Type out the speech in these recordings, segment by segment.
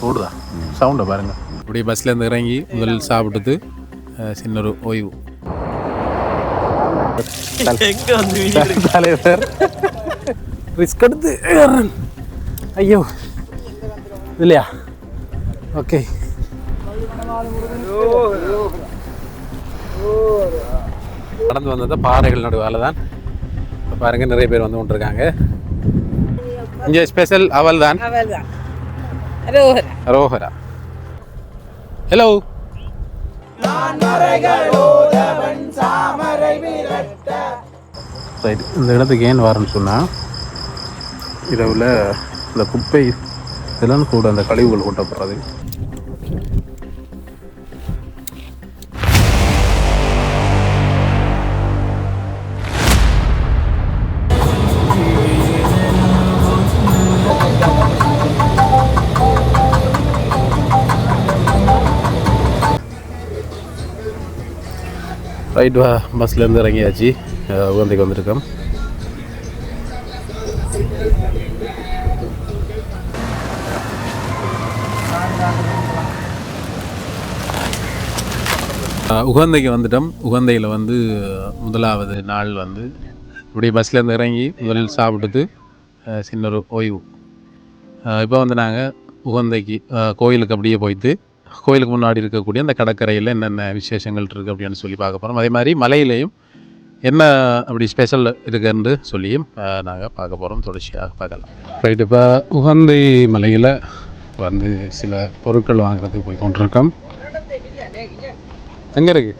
ஓடுதா சவுண்டை பாருங்கள். அப்படியே பஸ்லேருந்து இறங்கி முதல் சாப்பிட்டுட்டு சின்ன ஒரு ஓய்வு. தலைவர் ரிஸ்க் எடுத்து ஐயோ இல்லையா? ஓகே, நடந்து வந்தது பாறைகள் நடுவால் தான். பாருங்க நிறைய பேர் வந்து கொண்டிருக்காங்க. இங்கே ஸ்பெஷல் அவல் தான். ரோஹரா. ஹலோ. ரைட், இந்த இடத்துக்கு ஏன் வரேன்னு சொன்னால் இரவில் இந்த குப்பை இதெல்லாம் கூட அந்த கழிவுகள் கொட்டப்படுறது. ரைட், பஸ்லேருந்து இறங்கியாச்சு. உகந்தைக்கு வந்திருக்கோம். உகந்தைக்கு வந்துட்டோம். உகந்தையில் வந்து முதலாவது நாள் வந்து இப்படி பஸ்லேருந்து இறங்கி முதலில் சாப்பிட்டுட்டு சின்ன ஒரு ஓய்வு. இப்போ வந்து நாங்கள் உகந்தைக்கு கோயிலுக்கு அப்படியே போயிட்டு கோயிலுக்கு முன்னாடி இருக்கக்கூடிய அந்த கடற்கரையில் என்னென்ன விசேஷங்கள் இருக்குது அப்படின்னு சொல்லி பார்க்க போகிறோம். அதே மாதிரி மலையிலையும் என்ன அப்படி ஸ்பெஷல் இருக்குன்னு சொல்லியும் நாங்கள் பார்க்க போகிறோம். தொடர்ச்சியாக பார்க்கலாம். ரைட்டு, இப்போ உகந்தை மலையில் வந்து சில பொருட்கள் வாங்குறதுக்கு போய் கொண்டிருக்கோம். எங்கே இருக்கு?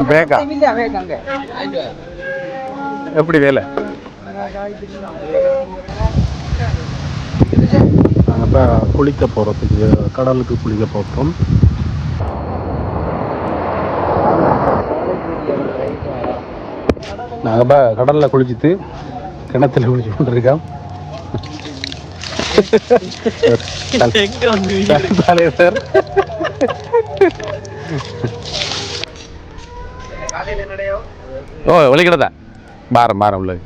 பேக்கா எப்படி வேலை? நாங்கள் இப்போ குளிக்க போகிறதுக்கு கடலுக்கு குளிக்க போகிறோம். நாங்கள் இப்போ கடலில் குளிச்சுட்டு கிணத்துல குளிச்சு கொண்டிருக்கோம். தலைவர் ஓ ஒலிக்கிறதா? பாரம் பாரம் உள்ளது.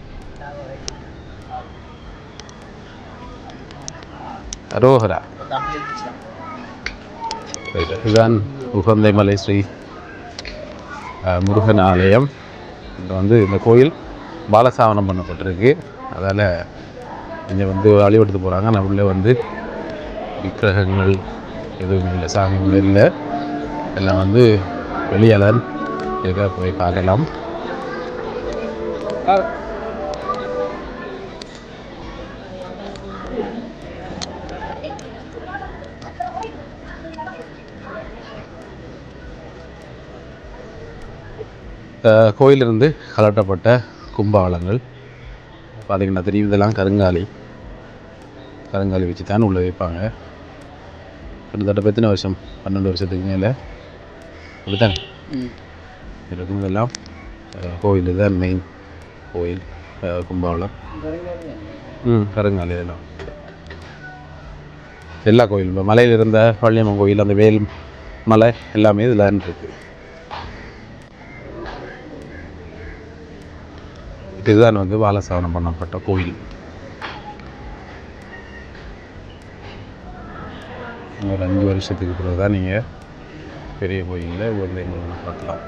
ரோஹரா. இதுதான் உகந்தை மலை ஸ்ரீ முருகன் ஆலயம். இங்கே வந்து இந்த கோயில் பாலசாவனம் பண்ணப்பட்டிருக்கு. அதால் இங்கே வந்து வழிபடுத்து போகிறாங்க. நான் உள்ளே வந்து விக்கிரகங்கள் எதுவுமே இல்லை, சாமிகள் இல்லை, எல்லாம் வந்து வெளியாளர் இருக்க போய் பார்க்கலாம். கோயிலிருந்து கலட்டப்பட்ட கும்பாவளங்கள் பார்த்திங்கன்னா தெரியும். இதெல்லாம் கருங்காலி வச்சு தான் உள்ளே வைப்பாங்க. கிட்டத்தட்ட எத்தனை வருஷம்? 12 வருஷத்துக்கு மேலே அப்படித்தானே இருக்கும். இதெல்லாம் கோயில் தான் மெயின் கோயில் கும்பாவளம். கருங்காலி இதெல்லாம் எல்லா கோயிலும். இப்போ மலையில் இருந்த பழனியம்மன் கோயில், அந்த வேல் மலை எல்லாமே இதில் இருக்குது. இதுதான் வந்து பாலசாவனம் பண்ணப்பட்ட கோயில். ஒரு 5 வருஷத்துக்கு பிறகு தான் நீங்கள் பெரிய கோயிலில் உகந்தை மலை பார்க்கலாம்.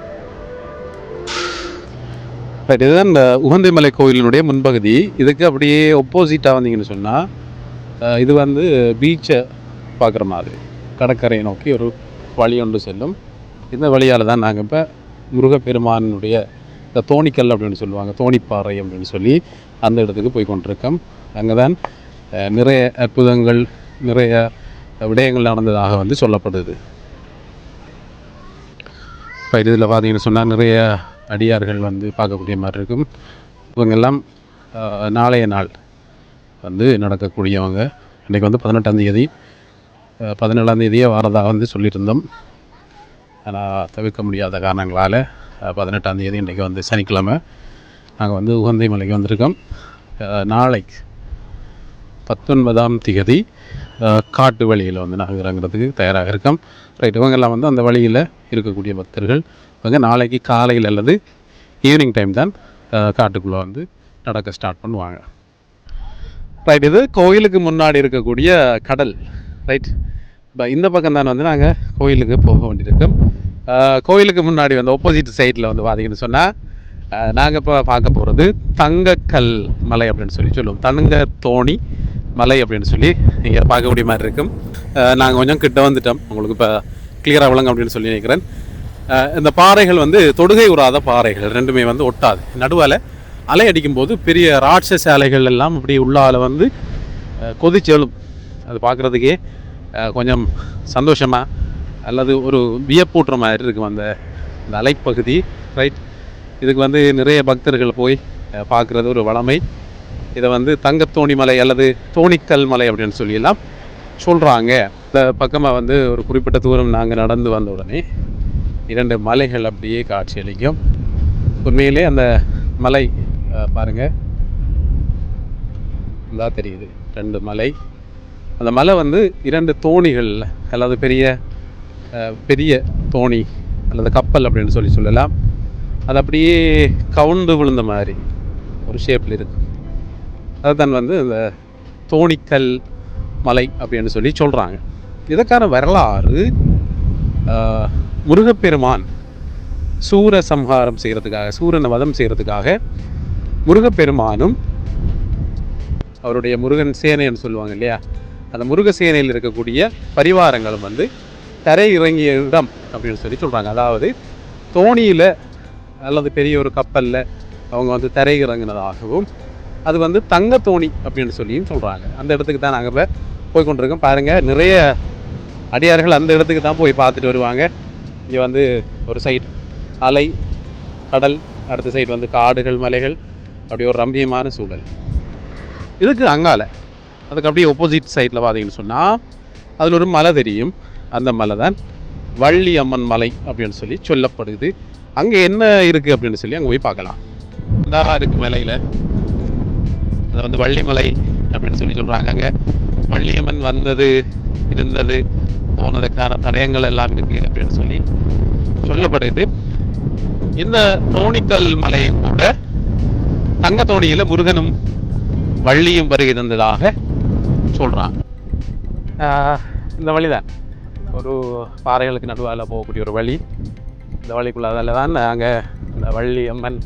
ரைட், இதுதான் இந்த உகந்தை மலை கோயிலினுடைய முன்பகுதி. இதுக்கு அப்படியே ஒப்போசிட்டாக வந்தீங்கன்னு சொன்னால் இது வந்து பீச்சை பார்க்குற மாதிரி கடற்கரையை நோக்கி ஒரு வழி ஒன்று செல்லும். இந்த வழியால் தான் நாங்கள் இப்போ முருகப்பெருமானுடைய இந்த தோணிக்கல் அப்படின்னு சொல்லுவாங்க, தோணிப்பாறை அப்படின்னு சொல்லி அந்த இடத்துக்கு போய் கொண்டிருக்கோம். அங்கே தான் நிறைய அற்புதங்கள், நிறைய விடயங்கள் நடந்ததாக வந்து சொல்லப்படுது. இப்போ இதில் பார்த்தீங்கன்னு சொன்னால் நிறைய அடியார்கள் வந்து பார்க்கக்கூடிய மாதிரி இருக்கும். இவங்கெல்லாம் நாளைய நாள் வந்து நடக்கக்கூடியவங்க. இன்றைக்கி வந்து 18ஆம் தேதி, 17ஆம் தேதியே வாரதாக வந்து சொல்லியிருந்தோம். ஆனால் தவிர்க்க முடியாத காரணங்களால் 18ஆம் தேதி இன்றைக்கி வந்து சனிக்கிழமை நாங்கள் வந்து உகந்தை மலைக்கு வந்திருக்கோம். 19ஆம் தேதி காட்டு வழியில் வந்து நாங்கள் இறங்குறதுக்கு தயாராக இருக்கோம். ரைட், இவங்கெல்லாம் வந்து அந்த வழியில் இருக்கக்கூடிய பக்தர்கள். இவங்க நாளைக்கு காலையில் அல்லது ஈவினிங் டைம் தான் காட்டுக்குள்ளே வந்து நடக்க ஸ்டார்ட் பண்ணுவாங்க. ரைட், இது கோயிலுக்கு முன்னாடி இருக்கக்கூடிய கடல். ரைட், இப்போ இந்த பக்கம் தான் வந்து நாங்கள் கோயிலுக்கு போக வேண்டியிருக்கோம். கோயிலுக்கு முன்னாடி வந்து ஆப்போசிட் சைடில் வந்து பார்த்தீங்கன்னு சொன்னால் நாங்கள் இப்போ பார்க்க போகிறது தங்கக்கல் மலை அப்படின்னு சொல்லி சொல்லுவோம். தங்க தோணி மலை அப்படின்னு சொல்லி நீங்கள் பார்க்கக்கூடிய மாதிரி இருக்கும். நாங்கள் கொஞ்சம் கிட்ட வந்துட்டோம், உங்களுக்கு இப்போ கிளியராக விளங்க அப்படின்னு சொல்லி நினைக்கிறேன். இந்த பாறைகள் வந்து தொடுகை உறாத பாறைகள், ரெண்டுமே வந்து ஒட்டாது. நடுவால் அலை அடிக்கும்போது பெரிய ராட்சச அலைகள் எல்லாம் இப்படி உள்ளால் வந்து கொதிச்செழும். அது பார்க்குறதுக்கே கொஞ்சம் சந்தோஷமாக அல்லது ஒரு வியப்பூட்டுற மாதிரி இருக்கும் அந்த அலைப்பகுதி. ரைட், இதுக்கு வந்து நிறைய பக்தர்கள் போய் பார்க்குறது ஒரு வளமை. இதை வந்து தங்கத்தோணி மலை அல்லது தோணிக்கல் மலை அப்படின்னு சொல்லியெல்லாம் சொல்கிறாங்க. இந்த பக்கமாக வந்து ஒரு குறிப்பிட்ட தூரம் நாங்கள் நடந்து வந்த உடனே 2 மலைகள் அப்படியே காட்சியளிக்கும். உண்மையிலே அந்த மலை பாருங்கள், தான் தெரியுது 2 மலை. அந்த மலை வந்து 2 தோணிகள் அல்லது பெரிய தோணி அல்லது கப்பல் அப்படின்னு சொல்லலாம். அது அப்படியே கவுண்டு விழுந்த மாதிரி ஒரு ஷேப்பில் இருக்குது. அதுதான் வந்து இந்த தோணிக்கல் மலை அப்படின்னு சொல்லி சொல்கிறாங்க. இதற்கான வரலாறு, முருகப்பெருமான் சூர சம்ஹாரம் செய்கிறதுக்காக, சூரனை வதம் செய்கிறதுக்காக முருகப்பெருமானும் அவருடைய முருகன் சேனைன்னு சொல்லுவாங்க இல்லையா, அந்த முருக சேனையில் இருக்கக்கூடிய பரிவாரங்களும் வந்து தரை இறங்கிய இடம் அப்படின்னு சொல்லி சொல்கிறாங்க. அதாவது தோணியில் அல்லது பெரிய ஒரு கப்பலில் அவங்க வந்து தரை இறங்கினதாகவும், அது வந்து தங்க தோணி அப்படின்னு சொல்லியும் சொல்கிறாங்க. அந்த இடத்துக்கு தான் நாங்கள் இப்போ போய் கொண்டிருக்கோம். பாருங்கள், நிறைய அடியார்கள் அந்த இடத்துக்கு தான் போய் பார்த்துட்டு வருவாங்க. இங்கே வந்து ஒரு சைடு அலை கடல், அடுத்த சைடு வந்து காடுகள் மலைகள், அப்படி ஒரு ரம்பியமான சூழல். இதுக்கு அங்கால அதுக்கு அப்படியே ஆப்போசிட் சைடில் பார்த்தீங்கன்னு சொன்னால் அதில் ஒரு மலை தெரியும். அந்த மலை தான் வள்ளி அம்மன் மலை அப்படின்னு சொல்லி சொல்லப்படுது. அங்கே என்ன இருக்குது அப்படின்னு சொல்லி அங்கே போய் பார்க்கலாம். தாரா இருக்குது மலையில், அதை வந்து வள்ளிமலை அப்படின்னு சொல்லி சொல்கிறாங்க. அங்கே வள்ளியம்மன் வந்தது, இருந்தது, போனதுக்கான தடயங்கள் எல்லாம் இருக்குது அப்படின்னு சொல்லி சொல்லப்படுது. இந்த தோணிக்கல் மலையை கூட தங்க தோணியில் முருகனும் வள்ளியும் வருகை தந்ததாக சொல்கிறாங்க. இந்த வழி தான் ஒரு பாறைகளுக்கு நடுவால் போகக்கூடிய ஒரு வழி. இந்த வழிக்குள்ளே தான் நாங்கள் இந்த வள்ளி அம்மன்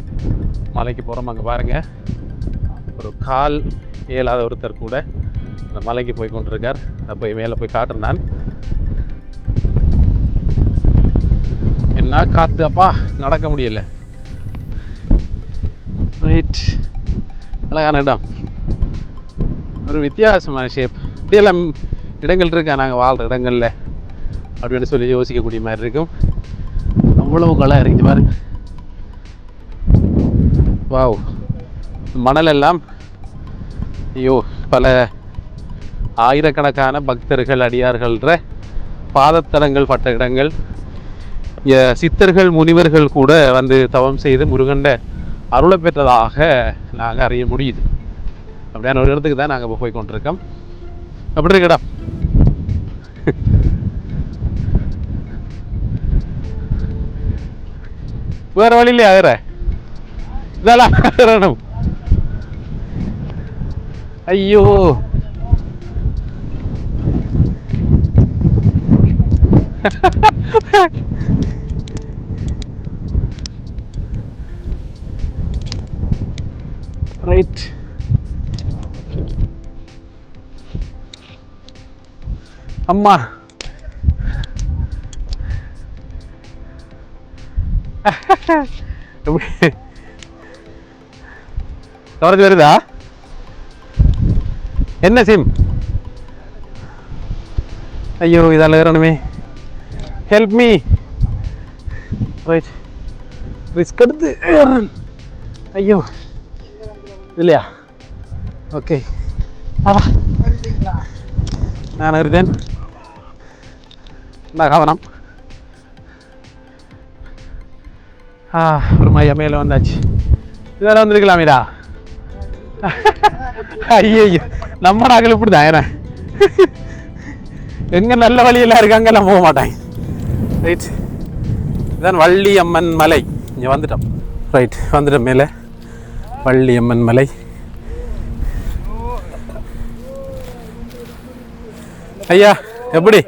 மலைக்கு போகிறோம். அங்கே பாருங்கள், ஒரு கால் இயலாத ஒருத்தர் கூட இந்த மலைக்கு போய் கொண்டிருக்கார். நான் போய் மேலே போய் காட்டுறேன். நான் என்ன காற்று அப்பா, நடக்க முடியல. ரைட், அழகான இடம், ஒரு வித்தியாசமான ஷேப். இப்படியெல்லாம் இடங்கள் இருக்கா நாங்கள் வாழ்கிற இடங்களில் அப்படின்னு சொல்லி யோசிக்கக்கூடிய மாதிரி இருக்கும். அவ்வளவு கலா இறங்கி பாரு. வாவ், மணல் எல்லாம் ஐயோ, பல ஆயிரக்கணக்கான பக்தர்கள் அடியார்கள்ற பாதத்தலங்கள் பட்ட இடங்கள். சித்தர்கள் முனிவர்கள் கூட வந்து தவம் செய்து முருகண்ட அருளை பெற்றதாக நாங்கள் அறிய முடியுது. அப்படியான ஒரு இடத்துக்கு தான் நாங்கள் இப்போ போய் கொண்டிருக்கோம். அப்படி இருக்கடா. வேற வழி இல்லையா? வேற இதெல்லாம் ஐயோ, ரைட். அம்மா கவரேஜ் வருதா? என்ன சிம்? ஐயோ, இதால் ஏறணுமே. Help me. ரைட், ரிஸ்க் எடுத்து ஐயோ இல்லையா? ஓகே, நான் இருந்தேன். நான் கவனம். ஒரு மையா மேலே வந்தாச்சு. இதெல்லாம் வந்துருக்கலாமேடா. ஐயோ நம்ம நாங்கள் இப்படி தான் எங்கே நல்ல வழியெல்லாம் இருக்கு அங்கெல்லாம் போக மாட்டாங்க. ரைட், இதுதான் வள்ளியம்மன் மலை. இங்கே வந்துட்டோம். ரைட், வந்துட்டோம் மேலே வள்ளியம்மன் மலை. ஐயா எப்படி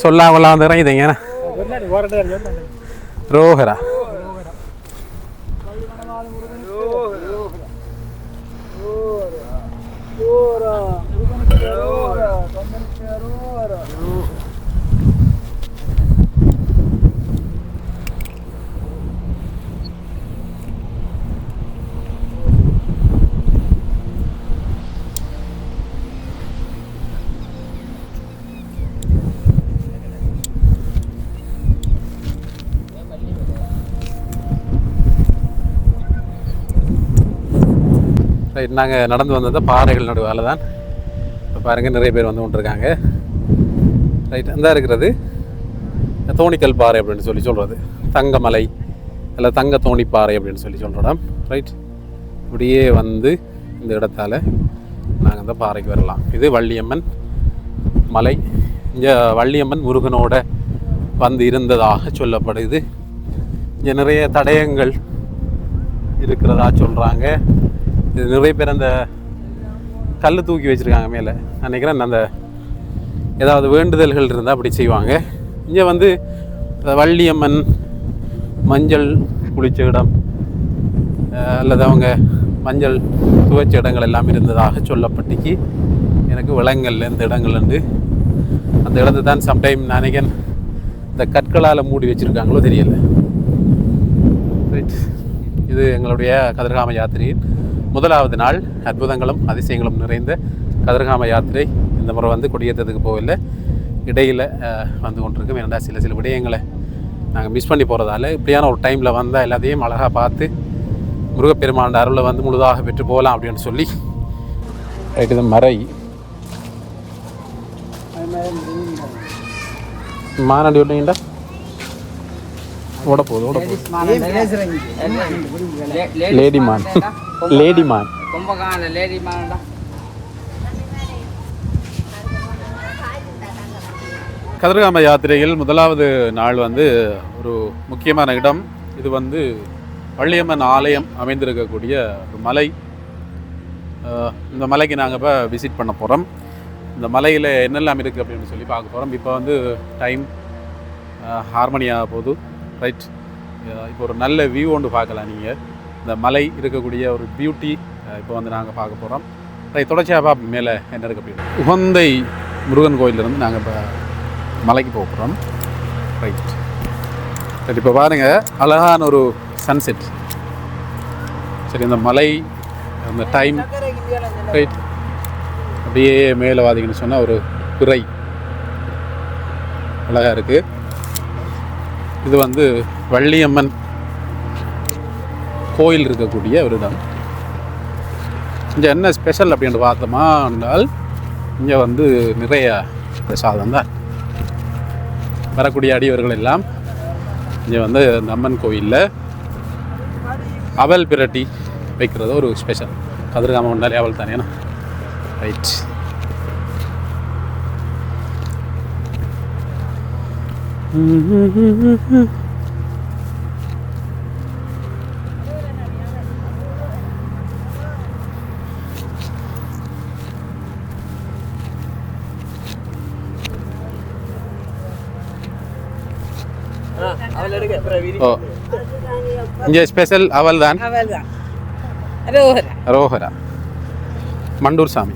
சொல்லாமலாம் வந்து இறங்கிட்டீங்க. ரோஹரா ரைட். நாங்கள் நடந்து வந்தது பாறைகள் நடுவால் தான். இப்போ பாருங்கள் நிறைய பேர் வந்து கொண்டிருக்காங்க. ரைட், அந்த இருக்கிறது தோணிக்கல் பாறை அப்படின்னு சொல்கிறது, தங்கமலை இல்லை தங்க தோணிப்பாறை அப்படின்னு சொல்கிறோம். ரைட், இப்படியே வந்து இந்த இடத்தால் நாங்கள் அந்த பாறைக்கு வரலாம். இது வள்ளியம்மன் மலை. இங்கே வள்ளியம்மன் முருகனோட வந்து இருந்ததாக சொல்லப்படுது. இங்கே நிறைய தடயங்கள் இருக்கிறதா சொல்கிறாங்க. இது நிறைய பேர் அந்த கல் தூக்கி வச்சுருக்காங்க மேலே. நினைக்கிறேன் அந்த ஏதாவது வேண்டுதல்கள் இருந்தால் அப்படி செய்வாங்க. இங்கே வந்து வள்ளியம்மன் மஞ்சள் குளித்த இடம் அல்லது அவங்க மஞ்சள் துவைச்ச இடங்கள் எல்லாம் இருந்ததாக சொல்லப்பட்டுக்கு எனக்கு விலங்கல்ல இந்த இடங்கள் வந்து அந்த இடத்தை தான் சம்டைம் நினைக்கிறேன் இந்த கற்களால் மூடி வச்சுருக்காங்களோ தெரியலை. ரைட், இது எங்களுடைய கதிர்காம யாத்திரையின் முதலாவது நாள். அற்புதங்களும் அதிசயங்களும் நிறைந்த கதிர்காம யாத்திரை. இந்த முறை வந்து கொடியேற்றத்துக்கு போகல, இடையில் வந்து கொண்டிருக்கும். ஏன்னா சில விடயங்களை நாங்கள் மிஸ் பண்ணி போகிறதால இப்படியான ஒரு டைமில் வந்தால் எல்லாத்தையும் அழகாக பார்த்து முருகப்பெருமாண்ட அருளை வந்து முழுதாக பெற்று போகலாம் அப்படின்னு சொல்லி. இது மறை மாநாடு விட்டீங்கடா ஓட போகுது. லேடிமான் கதிர்காம யாத்திரையில் முதலாவது நாள் வந்து ஒரு முக்கியமான இடம். இது வந்து வள்ளியம்மன் ஆலயம் அமைந்திருக்கக்கூடிய ஒரு மலை. இந்த மலைக்கு நாங்கள் இப்போ விசிட் பண்ண போகிறோம். இந்த மலையில் என்னெல்லாம் இருக்குது அப்படின்னு சொல்லி பார்க்க போகிறோம். இப்போ வந்து டைம் ஹார்மோனியாக போகுது. ரைட், இப்போ ஒரு நல்ல வியூ ஒன்று பார்க்கலாம். நீங்கள் இந்த மலை இருக்கக்கூடிய ஒரு பியூட்டி இப்போ வந்து நாங்கள் பார்க்க போகிறோம். ரைட், தொடர்ச்சியாக மேலே என்ன இருக்குது அப்படின்னு உகந்தை முருகன் கோயிலிருந்து நாங்கள் இப்போ மலைக்கு போக போகிறோம். ரைட், சரி, இப்போ பாருங்கள் அழகான ஒரு சன்செட். சரி, இந்த மலை அந்த டைம். ரைட், அப்படியே மேலே வாதிங்கன்னு சொன்னால் ஒரு பிறை அழகாக இருக்குது. இது வந்து வள்ளியம்மன் கோயில் இருக்கக்கூடிய ஒரு இடம். இங்கே என்ன ஸ்பெஷல் அப்படின்னு பார்த்தோமா என்றால் இங்கே வந்து நிறைய பிரசாதம் தான். வரக்கூடிய அடியவர்கள் எல்லாம் இங்கே வந்து இந்த அம்மன் கோயிலில் அவல் பிரட்டி வைக்கிறது ஒரு ஸ்பெஷல். கதிர்காமம் உண்டாலே அவள் தானேண்ணா. ரைட், இங்கே ஸ்பெஷல் அவல் தான். ரோஹரா மண்டூர் சாமி.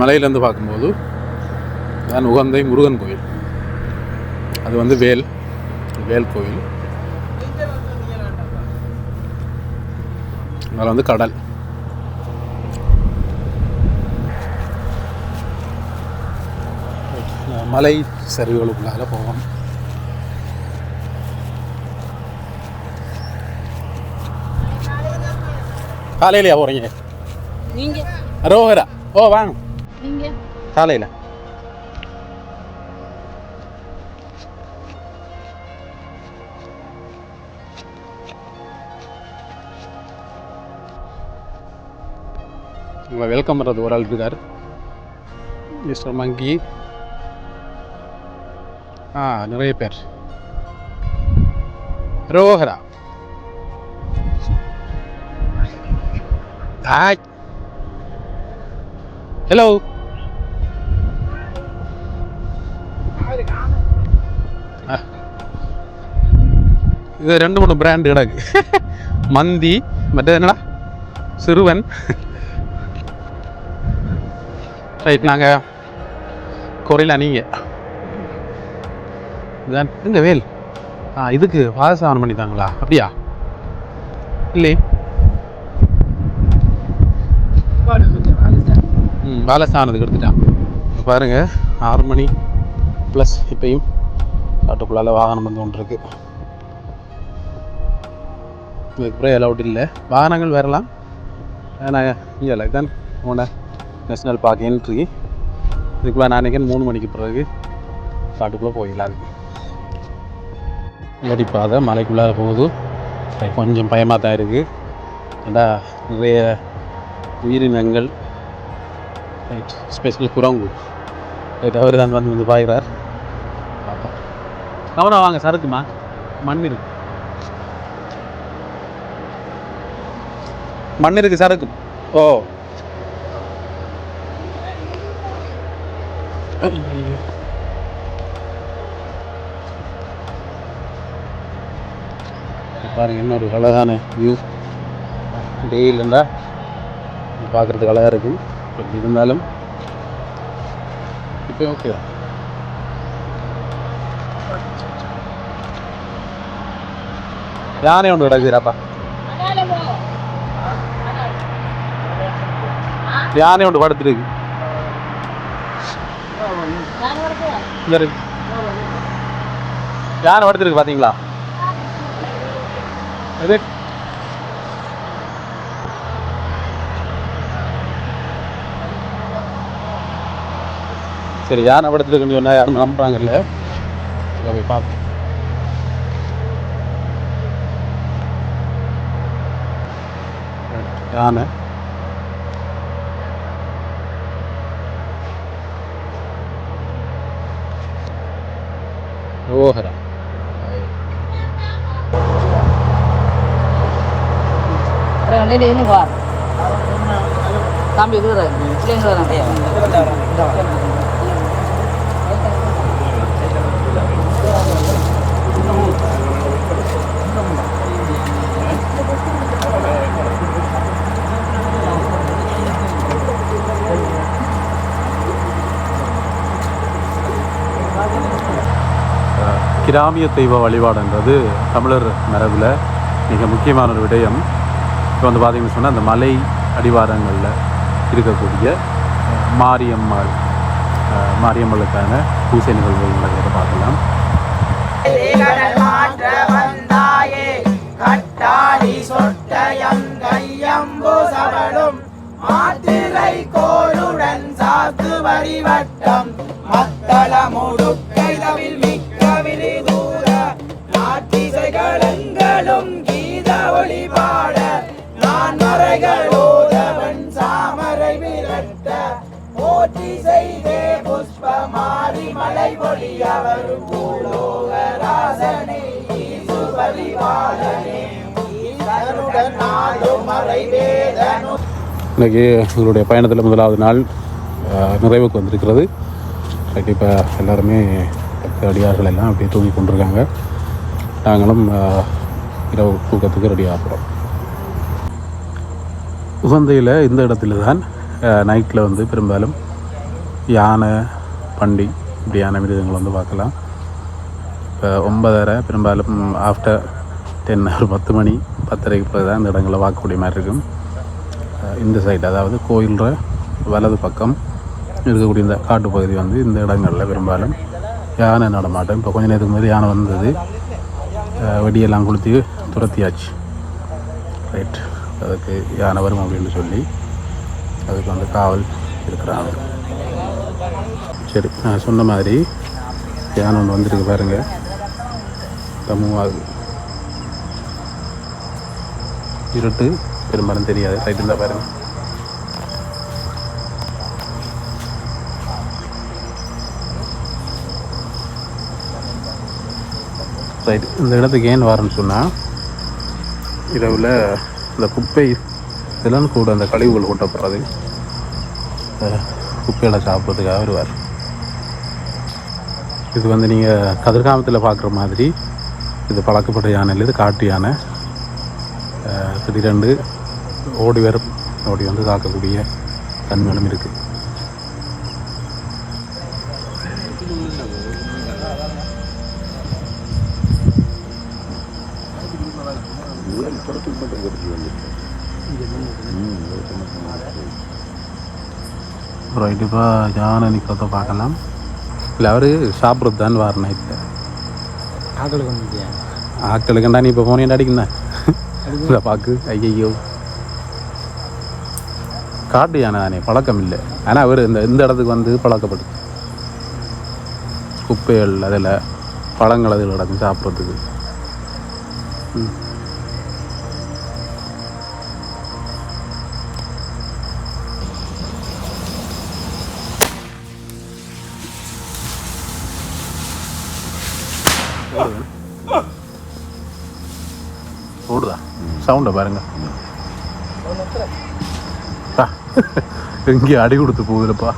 மலையிலேருந்து பார்க்கும்போது நான் உகந்தை முருகன் கோயில், அது வந்து வேல் கோயில். அதில் வந்து கடல். மலை சரிவுகளுக்குள்ளால போவோம். காலையிலையா போகிறீங்க நீங்கள்? ரோஹரா. ஓ வாங்க. நீங்கள் காலையில் உங்களை வெல்கம் பண்ணுறது ஒரு ஆள் இருக்கார், மிஸ்டர் மங்கி. நிறைய பேர். ரோஹரா. ஹாய். ஹலோ. இது 2-3 பிராண்டு கிடக்கு. மந்தி, மற்ற என்னடா சிறுவன். ரைட், நாங்கள் குறையில நீங்கள் இதான் எங்க வேல். இதுக்கு பாதசாவனம் பண்ணித்தாங்களா? அப்படியா? இல்லை, பாலஸ்தானத்துக்கு எடுத்துட்டான். பாருங்கள், 6 மணி ப்ளஸ் இப்பையும் காட்டுக்குள்ளால வாகனம் வந்து கொண்டு இருக்கு. இதுக்கப்புறம் அலவுட் இல்லை, வாகனங்கள் வரலாம். ஆனால் இங்கே இதுதான் உங்களோட நேஷ்னல் பார்க் என்ட்ரி. இதுக்குள்ளே நான் நினைக்கிறேன் 3 மணிக்கு பிறகு காட்டுக்குள்ளே போயிடலாம். இல்லாட்டி பாதை மலைக்குள்ளார போகுது, கொஞ்சம் பயமாக தான் இருக்குது. ஏன்னா நிறைய உயிரினங்கள், ரைட், ஸ்பெஷல் குரங்கு, ரைட், அவர் தான் வந்து பாய்கிறார். கவனம் வாங்க, சறுக்குமா, மண் இருக்கு, மண் இருக்கு, சறுக்கும். ஓ பாருங்கள், இன்னொரு அழகான வியூ. டெய்லிண்டா பார்க்குறதுக்கு அழகாக இருக்கும். எப்படி இருந்தாலும் இப்போ ஓகே தான். யானை ஒன்று கிடக்குறாப்பா, யானை ஒன்று படுத்துருக்கு. யானை படுத்துருக்கு பார்த்தீங்களா? அது சரி, யானை படத்துக்கு சொன்னால் யாரும் நம்புறாங்கல்ல, போய் பார்ப்போம். யானை ரோஹரா. ini keluar sambil keluar ini keluar nanti ya. கிராமிய தெய்வ வழிபாடுன்றது தமிழர் மரபில் மிக முக்கியமான ஒரு விடயம். இப்போ வந்து பார்த்திங்கன்னு சொன்னால் அந்த மலை அடிவாரங்களில் இருக்கக்கூடிய மாரியம்மளுக்கான பூசை நிகழ்வுகள் நடக்கிறத பார்க்கலாம். இன்னைக்கு எங்களுடைய பயணத்தில் முதலாவது நாள் நிறைவுக்கு வந்திருக்கிறது. இப்போ எல்லாருமே அடியார்கள் எல்லாம் அப்படியே தூங்கி கொண்டிருக்காங்க. நாங்களும் இரவு தூக்கத்துக்கு ரெடி ஆகிறோம். உகந்தையில் இந்த இடத்துல தான் நைட்டில் வந்து பெரும்பாலும் யானை, பண்டி இப்படியான மிருகங்கள் வந்து பார்க்கலாம். இப்போ 9:30 பெரும்பாலும் ஆஃப்டர் 10 ஒரு 10 மணி 10:30க்கு பிறகு தான் இந்த இடங்களில் பார்க்கக்கூடிய மாதிரி இருக்கும். இந்த சைடு, அதாவது கோயில்ற வலது பக்கம் இருக்கக்கூடிய இந்த காட்டுப்பகுதி வந்து இந்த இடங்களில் பெரும்பாலும் யானை நடமாட்டம். இப்போ கொஞ்ச நேரத்துக்கு முன்னாடி யானை வந்தது, வெடியெல்லாம் கொளுத்தி துரத்தியாச்சு. ரைட், அதுக்கு யானை வரும் அப்படின்னு சொல்லி அதுக்கு வந்து காவல் இருக்கிறாங்க. சரி, நான் சொன்ன மாதிரி யானை ஒன்று வந்துருக்கு பாருங்கள், மூவாகுது. இருட்டு பெரும்பாலும் தெரியாது. ரைட் இருந்தால் பாருங்கள். ரைட், இந்த இடத்துக்கு ஏன் வரேன்னு சொன்னால் இரவில் இந்த குப்பை இதெல்லாம் கூட அந்த கழிவுகள் கொட்டப்படுறது, குப்பையில் சாப்பிட்றதுக்காக வருவார். இது வந்து நீங்கள் கதிர்காமத்தில் பார்க்குற மாதிரி இது பழக்கப்பட்ட யானை இல்லை, இது காட்டு யானை. திடீரெண்டு ஓடி வரும், ஓடி வந்து தாக்கக்கூடிய தன்மையும் இருக்குது. ரைட், இப்போ யானை நிற்கிறத பார்க்கலாம். இல்லை அவர் சாப்பிட்றது தான் வார நைட்டில் ஆக்களுக்குண்டா நீ இப்போ போனேன் அடிக்கணும் இல்லை பார்க்கு. ஐயோ, காட்டு யானை தானே, பழக்கம் இல்லை. ஆனால் அவர் இந்த இடத்துக்கு வந்து பழக்கப்படுது. குப்பைகள் அதில் பழங்கள் அதில் கிடக்கும் சாப்பிட்றதுக்கு. ஓடுதா? சவுண்டை பாருங்க, எங்கேயும் அடி கொடுத்து போகுதுலப்பா.